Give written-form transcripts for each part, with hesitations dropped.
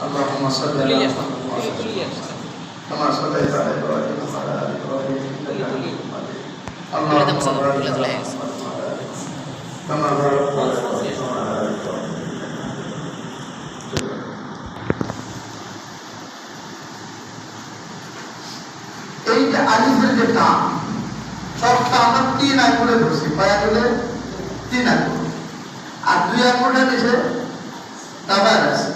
اللهم صل على محمد كما صليت على ابراهيم وعلى ال ابراهيم انك حميد مجيد اللهم بارك على محمد وعلى ال كما باركت على ابراهيم وعلى ال ابراهيم এই যে আলিফের যে টান সবটা আমরা 3 আঙ্গুলে ধরছি, কয় আঙ্গুলে? 3 আঙ্গুল, আর 2 আঙ্গুলটা নিচে দাবায় আছে।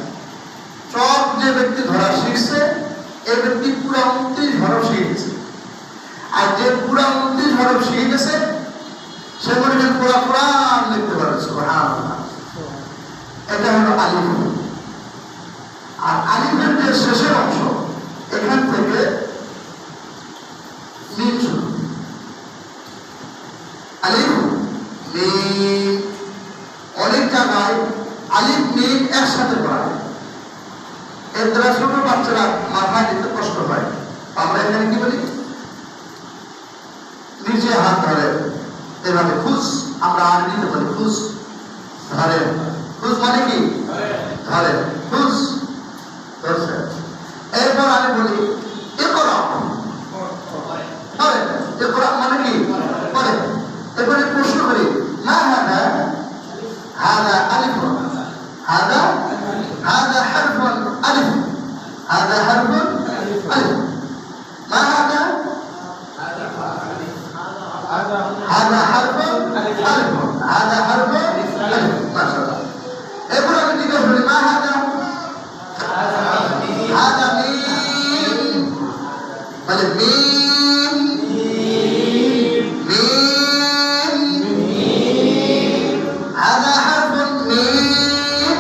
সব যে ব্যক্তি ধরা শিখছে এই ব্যক্তি পুরা 29 হরফ শিখে গেছে, আর যে পুরা 29 হরফ শিখে গেছে সে মনে করেন পুরা কোরআন লিখতে পারে। সুবহানাল্লাহ, এটা হলো আলিফ। আর আলিফের যে শেষের অংশ এখান থেকে মিম শুরু, আলিফ মিম। অনেক জায়গায় আলিফ মিম একসাথে পড়া হয়, এর দ্বারা ছোট বাচ্চারা মাথায় নিতে কষ্ট হয়। আমরা এখানে কি বলি? নিচে হাত ধরে এভাবে খুশ, আমরা আর নিতে বলি খুশ ধরে। খুশ মানে কি? ধরে, খুশ ধরছে। এরপর আমি বলি ইকরা, ধরে। ইকরা মানে কি? পড়ে। এরপরে প্রশ্ন করি মা হাদা? হাদা আলিফ, হাদা هذا حرف ألف، هذا حرف ألف. ما هذا؟ هذا حرف ألف، هذا حرف ألف. ما شاء الله. يقول لك تقول ما هذا؟ هذا ميم، بل ميم ميم. هذا حرف ميم،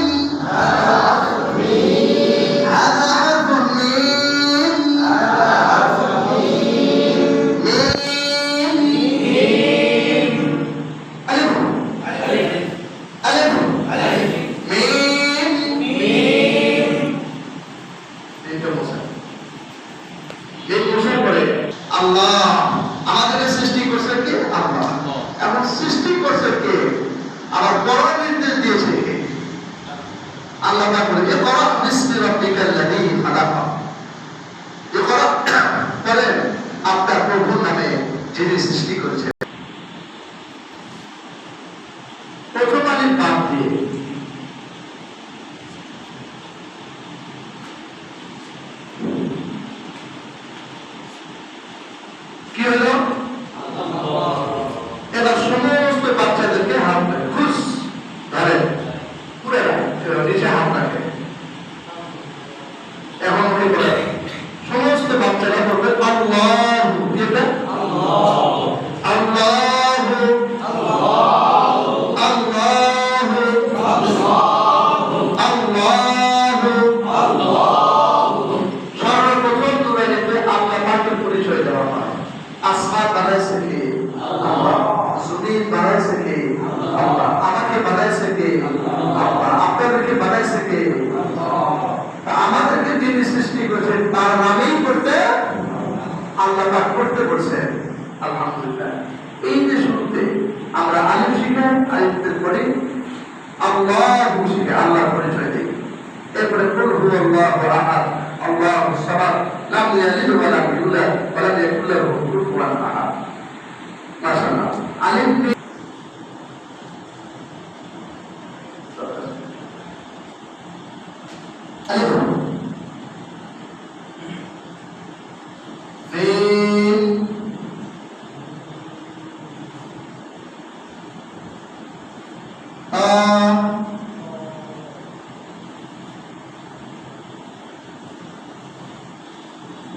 আপনার প্রভুর নামে যিনি সৃষ্টি করেছেন। প্রথম আলিফ বাদ দিয়ে কি হলো? এবার সমস্ত বাচ্চাদেরকে হাত ধরে খুশ ধরে পুরে নিচে হাত রাখে। এখন কি করে? সমস্ত বাচ্চারা বলবে আল্লাহু, এটা আল্লাহু আল্লাহু আল্লাহু আল্লাহু আল্লাহু। সর্বপ্রথম দুনিয়াতে আল্লাহ পাকের পরিচয় দেওয়া হয়। আসমান বানাইছে কে? আল্লাহ। জমিন বানাইছে কে? আল্লাহ। আমাকে বানাইছে কে? আল্লাহ। আপনাদেরকে বানাইছে কে? আল্লাহ। আমাদেরকে যিনি সৃষ্টি করেছেন তার নামেই করতে আল্লাহ পাক করতে বলছেন। আলহামদুলিল্লাহ। এই যে শুরুতে আমরা আলিফ শিখে আলিফের পরে আল্লাহু শিখে আল্লাহর পরিচয় দিই। এরপরে কুল হুয়াল্লাহু আহাদ, আল্লাহুস সামাদ, লাম ইয়ালিদ ওয়া লাম ইউলাদ ওয়া লাম ইয়াকুল লাহু কুফুওয়ান আহাদ। মাশাআল্লাহ। আলিফ আলিফ মিম তা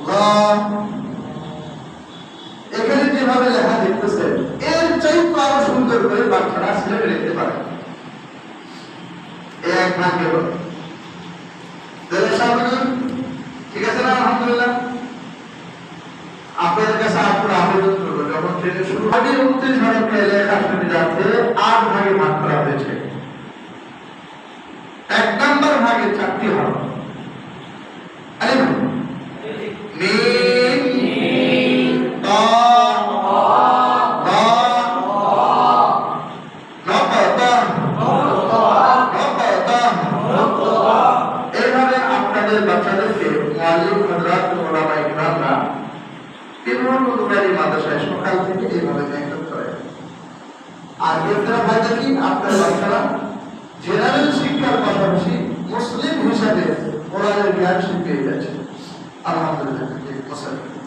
রা। এখানে যেভাবে লেখা দেখতেছেন এর চাইতে আরো সুন্দর করে বাচ্চারা সিলেক্ট লিখতে পারে। এক ভাগ গেল। ঠিক আছে না? আলহামদুলিল্লাহ। আপনাদের কাছে আপনার আবেদন করবো, যখন ট্রেনে শুরু হবে 29 হরফে লেখা শুনে যাচ্ছে 8 ভাগে ভাগ করা হয়েছে। 1 নম্বর ভাগে 4টি হরফ। আলিফ মিম তা রা রা রা রা থেকে মুআল্লিম হযরত ওলামা ইকরামরা বিভিন্ন নুরানি মাদ্রাসায় সকাল থেকে এইভাবে মেহনত করে। আর এর দ্বারা ফায়দা কি? আপনার বাচ্চারা জেনারেল শিক্ষার পাশাপাশি মুসলিম হিসাবে কোরআনের জ্ঞান শিখে যাচ্ছে। আলহামদুলিল্লাহ।